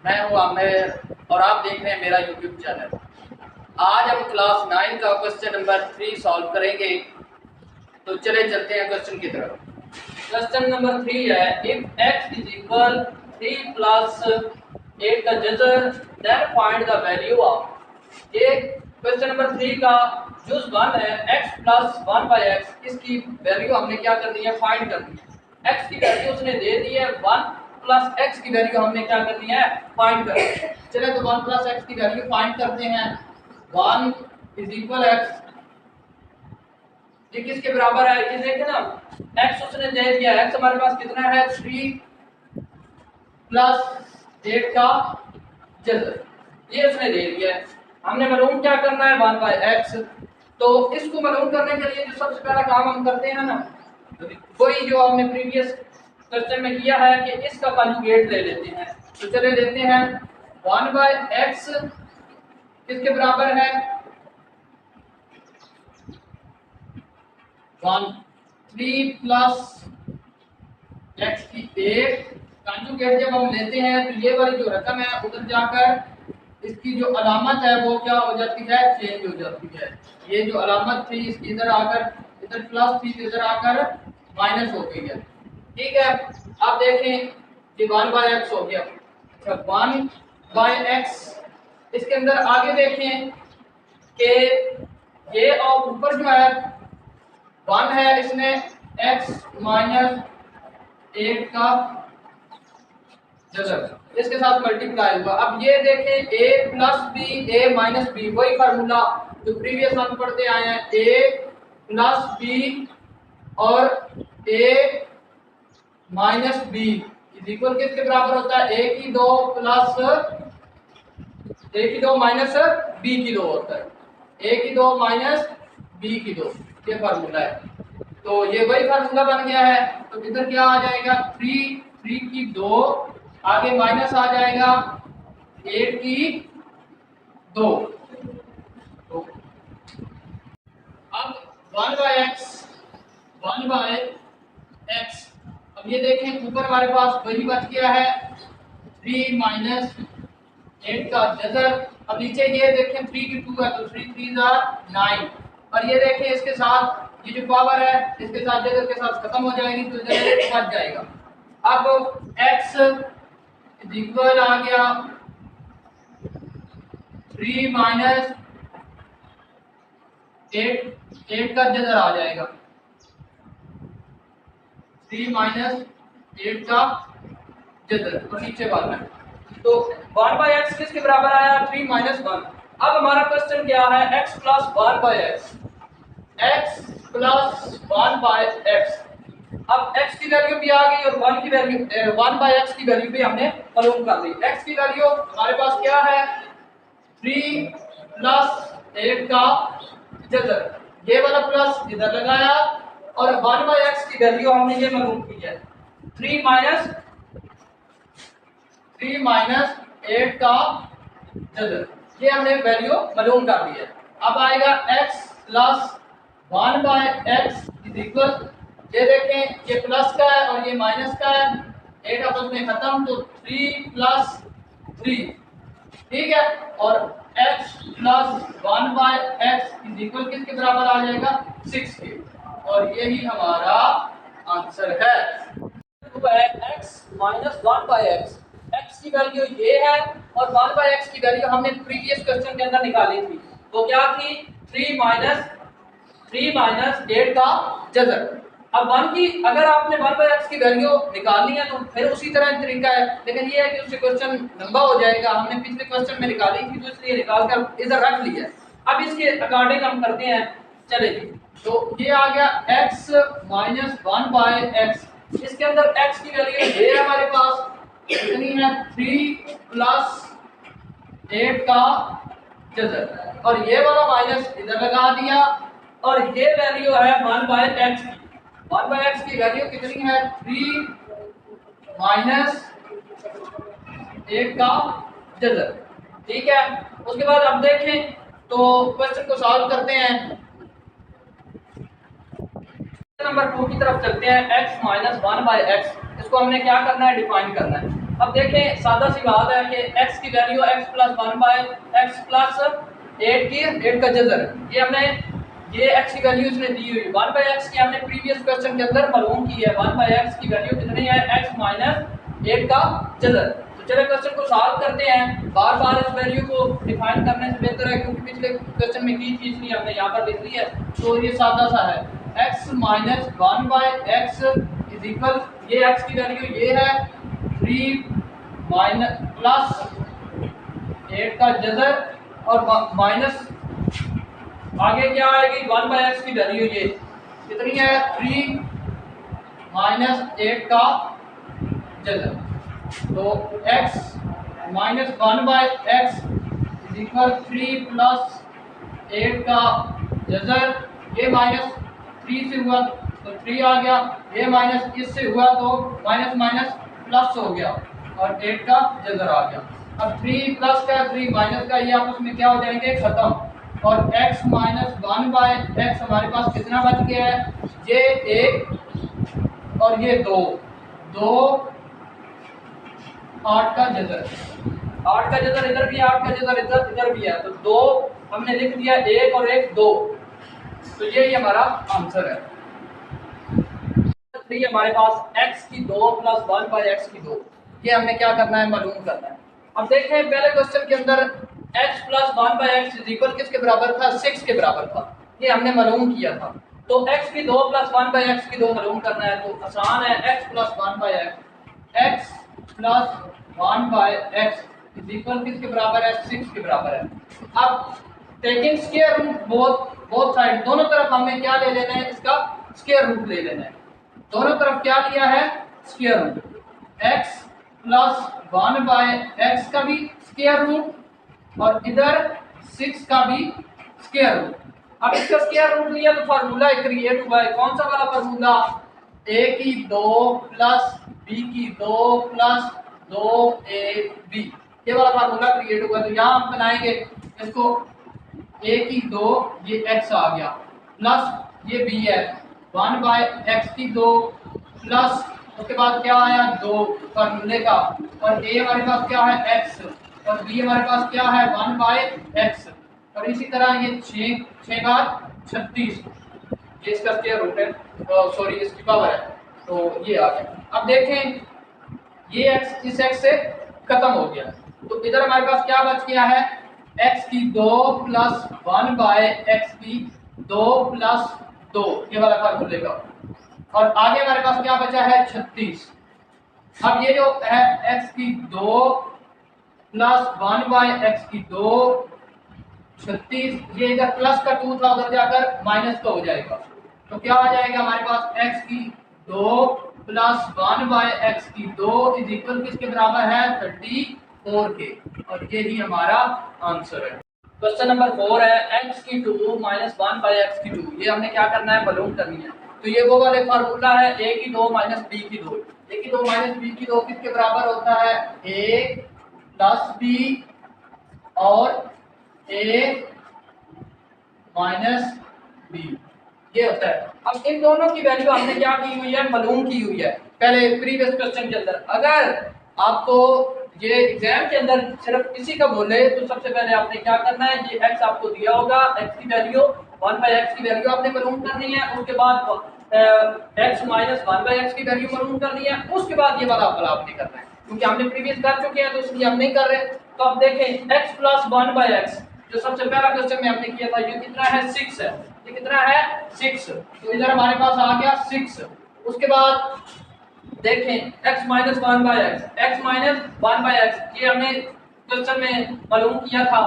मैं हूं आमिर और आप देख रहे हैं मेरा यूट्यूब चैनल। आज हम क्लास 9 का क्वेश्चन नंबर 3 सॉल्व करेंगे। तो चले चलते हैं क्वेश्चन की तरफ। क्वेश्चन नंबर 3 है, if x is equal 3 plus 8 का जजर then find the value of. ये क्वेश्चन नंबर 3 का जुज 1 है, x प्लस 1 बाई एक्स। इसकी वैल्यू हमने क्या करनी है, फाइंड करनी है। x की वैल्यू उसने दे दी है 1 प्लस x की वैल्यू हमने क्या करनी है, फाइंड करनी है। चले तो 1 प्लस x की वैल्यू फाइंड करते हैं। 1 इज इक्वल x, ये किसके बराबर है, ये देखें ना, x उसने दे दिया। x हमारे पास कितना है, 3 प्लस 8 का जज़र, ये उसने दे दिया है। हमने मालूम क्या करना है, 1 बाई एक्स। तो इसको मालूम करने के लिए जो सबसे पहला काम हम करते हैं ना, वही जो हमने प्रीवियस क्वेश्चन में किया है कि इसका कॉन्जुगेट ले लेते हैं। तो चले लेते हैं 1 बाई एक्स किसके बराबर है, 3 प्लस एक्स की 8। कॉन्जुगेट जब हम लेते हैं तो ये वाली जो रकम है उधर जाकर इसकी जो अलामत है वो क्या हो जाती है, चेंज हो जाती है। ये जो अलामत थी इसकी इधर आकर, इधर प्लस थी इधर आकर माइनस हो गई है। ठीक है, अब देखें ये 1 बाई एक्स हो गया। अच्छा, 1 बाई एक्स, इसके अंदर आगे देखें कि ये और ऊपर जो है 1 है, इसने x माइनस 8 का जज़र इसके साथ मल्टीप्लाई हुआ। अब ये देखें a plus b, a minus b, वही फार्मूला जो प्रीवियस हम पढ़ते आए हैं, a प्लस बी और a minus b is equal किसके बराबर होता है, a की 2 प्लस a की 2 माइनस b की 2 होता है, a की 2 माइनस b की 2, ये फार्मूला है। तो ये वही फार्मूला बन गया है। तो इधर क्या आ जाएगा, 3 की 2, आगे माइनस आ जाएगा 8 की 2। तो अब 1 बाई एक्स, 1 बाई एक्स, अब ये देखें ऊपर हमारे पास वही बच गया है 3 माइनस 8 का जज़र। अब नीचे ये देखें 3 की 2 है तो 3 3 9, और ये देखें इसके साथ ये जो पावर है इसके साथ जज़र के साथ खत्म हो जाएगी तो जज़र बच जाएगा। अब x इज इक्वल आ गया 3 माइनस 8 का जज़र आ जाएगा, 3 माइनस 8 का जज़र और नीचे वाला है। तो 1 बाई एक्स किसके बराबर आया, 3 माइनस 1। अब हमारा क्वेश्चन क्या है, x plus 1 by x, x plus 1 by x. अब x की वैल्यू भी आ गई और 1 की वैल्यू 1 बाई एक्स की वैल्यू भी हमने मालूम कर ली। x की वैल्यू हमारे पास क्या है, 3 प्लस 8 का जज़र, ये वाला प्लस इधर लगाया और 1 बाई एक्स की वैल्यू हमने ये मालूम की है 3 माइनस 8 का जज़र, ये हमने वैल्यू मालूम कर ली है। अब आएगा x plus 1 by x is equal, ये देखें ये प्लस का है और ये माइनस का है, 8 आपस में खत्म, तो 3 प्लस 3, ठीक है, और x plus 1 by x is equal किसके बराबर आ जाएगा, 6 के, और यही हमारा आंसर है। तो है x minus 1 by x, x की वैल्यू ये है और 1 बाई एक्स की वैल्यू हमने प्रीवियस क्वेश्चन के अंदर निकाली थी, वो क्या थी, 3 माइनस 8 का जज़र। अब 1 की अगर आपने 1 बाई एक्स की वैल्यू निकालनी है तो फिर उसी तरह तरीका है, लेकिन ये है कि उससे क्वेश्चन लंबा हो जाएगा। हमने पिछले क्वेश्चन में निकाली थी तो इसलिए निकाल कर इधर रख लिया। अब इसके अकॉर्डिंग हम करते हैं, चले जी। तो ये आ गया x माइनस 1 बाई एक्स, इसके अंदर x की वैल्यू ये है हमारे पास, कितनी है, 3 प्लस 8 का जज़र, और ये वाला माइनस इधर लगा दिया, और ये वैल्यू है 1 बाई एक्स की। 1 बाई एक्स की वैल्यू कितनी है, 3 माइनस 8 का जज़र, ठीक है। उसके बाद अब देखें तो क्वेश्चन को सॉल्व करते हैं। नंबर 2 की तरफ चलते हैं, x माइनस 1 बाई एक्स, इसको हमने क्या करना है, डिफाइन करना है। अब देखें सादा सी बात है कि x की value x plus 1/x plus 8 का जज़र, ये हमने ये x की वैल्यू इसने दी हुई 1/x की हमने प्रीवियस क्वेश्चन के अंदर मालूम की है 1/x की वैल्यू कितनी है x माइनस 8 का जज़र। तो चलिए क्वेश्चन को सॉल्व करते हैं। बार बार इस वैल्यू को डिफाइन करने से बेहतर है क्योंकि पिछले क्वेश्चन में की थी इसलिए हमने यहाँ पर लिख ली है। तो ये सादा सा है x minus 1/x is equal, ये x की वैल्यू ये है 3 माइनस प्लस 8 का जज़र और माइनस आगे क्या आएगी 1/x की वैल्यू ये कितनी है 3 माइनस 8 का जज़र। तो x minus 1/x is equal 3 plus 8 का जज़र, ये माइनस 3 से हुआ तो 3 आ गया, ये माइनस इससे हुआ तो माइनस माइनस प्लस हो गया और 8 का जज़र आ गया। अब 3 प्लस का 3 माइनस का ये आपस में क्या हो जाएंगे खत्म, और x माइनस 1/x हमारे पास कितना बच गया है, ये 1 और ये 2 8 का जज़र, 8 का जज़र इधर भी 8 का जज़र इधर भी है, तो 2 हमने लिख दिया 1 और 1 2, तो यही हमारा आंसर है। हमारे पास x की 2 प्लस 1/x की 2, ये हमने क्या करना है मालूम करना है। अब देखें पहले क्वेश्चन के अंदर x plus 1/x is equal किसके बराबर था 6 के बराबर था, ये हमने मालूम किया था। तो x की 2 प्लस 1/x की 2 मालूम करना है तो आसान है, x plus 1/x is equal किसके बराबर है 6 के बराबर है। अब taking square root both side, दोनों तरफ हमें क्या ले लेना है, इसका स्क्वायर रूट ले लेना है। दोनों तरफ क्या लिया है square root, x plus 1/x का भी स्क्वायर रूट और इधर 6 का भी स्क्वायर रूट। अब इसका स्क्वायर रूट लिया तो फार्मूला क्रिएट हुआ है, कौन सा वाला फार्मूला, a की 2 प्लस b की 2 प्लस 2ab, ये वाला फार्मूला क्रिएट हुआ। तो यहाँ हम बनाएंगे इसको, a की 2 ये x आ गया प्लस ये b है 1/x की 2 प्लस उसके बाद क्या आया 2 फार्मूले का, और a हमारे पास क्या है x और b हमारे पास क्या है 1/x, और इसी तरह ये 6 का 36, ये इसका स्क्वायर रूट है, सॉरी इसकी पावर है, तो ये आ गया। अब देखें ये x इस x से खत्म हो गया, तो इधर हमारे पास क्या बच गया है x की 2 प्लस 1/x की 2 प्लस 2, ये वाला फार्मूले का, और आगे हमारे पास क्या बचा है 36। अब ये जो है x की 2 प्लस 1/x की 2 36, ये इधर प्लस का 2 था उधर जाकर माइनस का हो जाएगा, तो क्या आ जाएगा हमारे पास x की 2 प्लस 1/x की 2 इज इक्वल किसके बराबर है 34 के, और ये ही हमारा आंसर है। क्वेश्चन नंबर 4 है x की 2 माइनस 1/x की 2, ये हमने क्या करना है मालूम करनी है। तो ये वो वाले फार्मूला है a की 2 माइनस b की 2, a की 2 माइनस b की 2 किसके बराबर होता है a प्लस b और a माइनस b, ये होता है। अब इन दोनों की वैल्यू हमने क्या की हुई है मालूम की हुई है पहले प्रीवियस क्वेश्चन के अंदर। अगर आपको ये एग्जाम के अंदर सिर्फ इसी का बोले तो सबसे पहले आपने क्या करना है, ये x आपको दिया होगा, x की वैल्यू 1/x की वैल्यू आपने मालूम करनी है, उसके बाद x माइनस 1/x की वैल्यू मालूम करनी है, उसके बाद ये वाला आपने करना है, क्योंकि हमने प्रीवियस कर चुके हैं तो इसलिए हम नहीं कर रहे। तो अब देखें x प्लस 1/x जो सबसे पहला क्वेश्चन में हमने किया था ये कितना है 6 है, ये कितना है 6, तो इधर हमारे पास आ गया 6। उसके बाद देखें x minus 1/x, x minus 1/x ये हमने क्वेश्चन में मालूम किया था,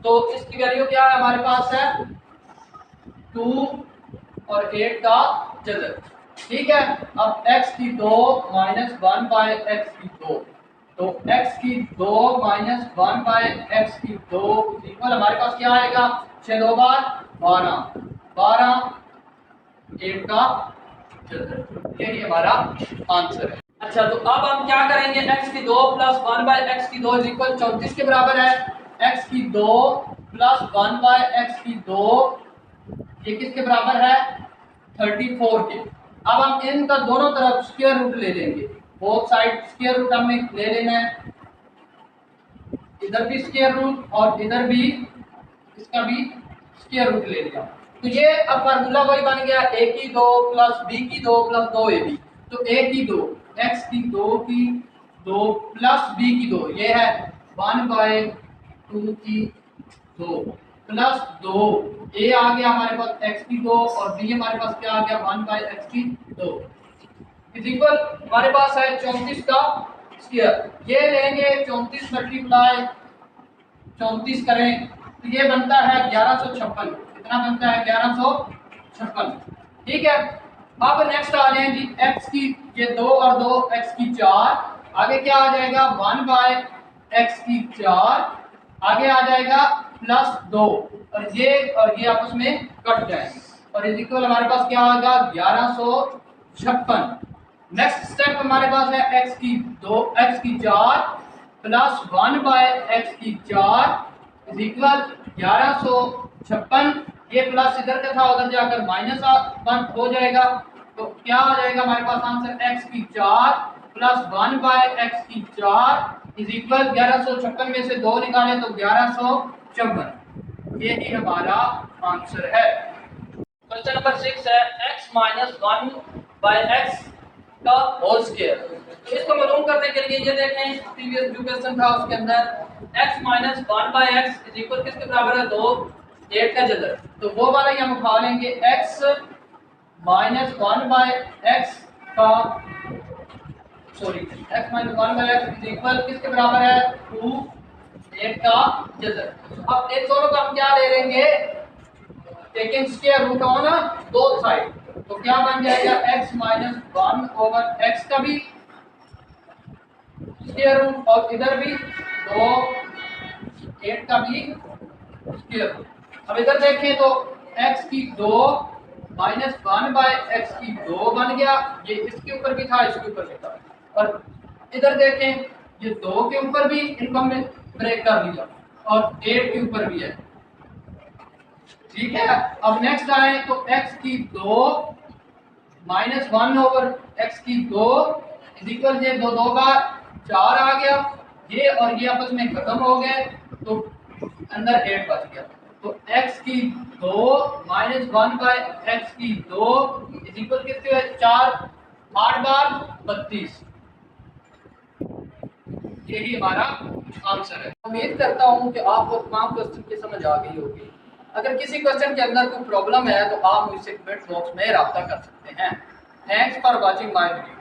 तो इसकी वैल्यू क्या है हमारे पास है 2 और 8 का जज़र, ठीक है। अब x की 2 माइनस 1/x की 2, तो x की 2 माइनस 1/x की 2 इक्वल हमारे पास क्या आएगा 6 2 बार 12 8 का जज़र, यही हमारा आंसर है। अच्छा तो अब हम क्या करेंगे, x की 2 प्लस 1/x की 2 इज इक्वल 34 के बराबर है, x की 2 प्लस 1/x की 2 ये किसके बराबर है 34 के। अब हम इनका दोनों तरफ स्क्वायर रूट ले लेंगे, बोथ साइड स्क्वायर रूट हमने ले लेना है, इधर भी स्क्वायर रूट और इधर भी इसका भी स्क्वायर रूट ले लिया। तो ये अब फार्मूला वही बन गया, a की 2 प्लस b की 2 प्लस 2ab। तो a की 2, x की 2 प्लस b की 2, ये है 1/2 की 2 प्लस 2, a आ गया हमारे पास x की 2 और b हमारे पास क्या आ गया 1/x की 2 इज इक्वल हमारे पास है 34 का स्क्वायर। ये लेंगे 34 मल्टीप्लाई 34 करें तो ये बनता है 1156। कितना बनता है 1156। ठीक है, अब नेक्स्ट आ जाए जी x की ये 2 और 2 x की 4, आगे क्या आ जाएगा 1/x की 4, आगे आ जाएगा प्लस 2 और ये आपस में कट जाएंगे और इज इक्वल हमारे पास क्या आएगा 1156। नेक्स्ट स्टेप हमारे पास है x की 4 प्लस 1/x की 4 इज इक्वल 1156। ये प्लस इधर का था उधर जाकर माइनस 1 हो जाएगा, तो क्या आ जाएगा हमारे पास आंसर x की 4 प्लस 1/x की 4 इज इक्वल 1156 में से 2 निकालें तो 1154। ये ही हमारा आंसर है। क्वेश्चन नंबर 6 है x माइनस 1/x का होल स्क्वायर। तो इसको मालूम करने के लिए ये देखें प्रीवियस जो क्वेश्चन था उसके अंदर x minus 1/x is equal किसके बराबर है 2 8 का जदर। तो वो वाला ही हम उठा लेंगे x माइनस 1/x का x minus 1/x is equal किसके बराबर है 2 8 का जदर। अब इन दोनों का हम क्या ले लेंगे taking square root on both side, तो क्या बन जाएगा x माइनस 1 ओवर x का भी स्क्वायर रूट और इधर भी 2 8 का भी स्क्वायर रूट। अब इधर देखें तो x की 2 माइनस 1/x की 2 बन गया, ये इसके ऊपर भी था इसके ऊपर भी था, और इधर देखें ये 2 के ऊपर भी इनको हमने ब्रेक कर लिया और 8 के ऊपर भी है। ठीक है, अब नेक्स्ट आए तो x की 2 माइनस 1 ओवर x की 2 इज इक्वल ये 2 का 4 आ गया, ये और ये आपस में खत्म हो गए तो अंदर 8 बच गया। तो x की 2 माइनस 1/x की 2 इज इक्वल कितने है 4 8 बार 32। यही हमारा आंसर है। उम्मीद करता हूँ कि आपको तमाम क्वेश्चन की समझ आ गई होगी। अगर किसी क्वेश्चन के अंदर कोई प्रॉब्लम है तो आप मुझसे कमेंट बॉक्स में राब्ता कर सकते हैं। Thanks for watching my video.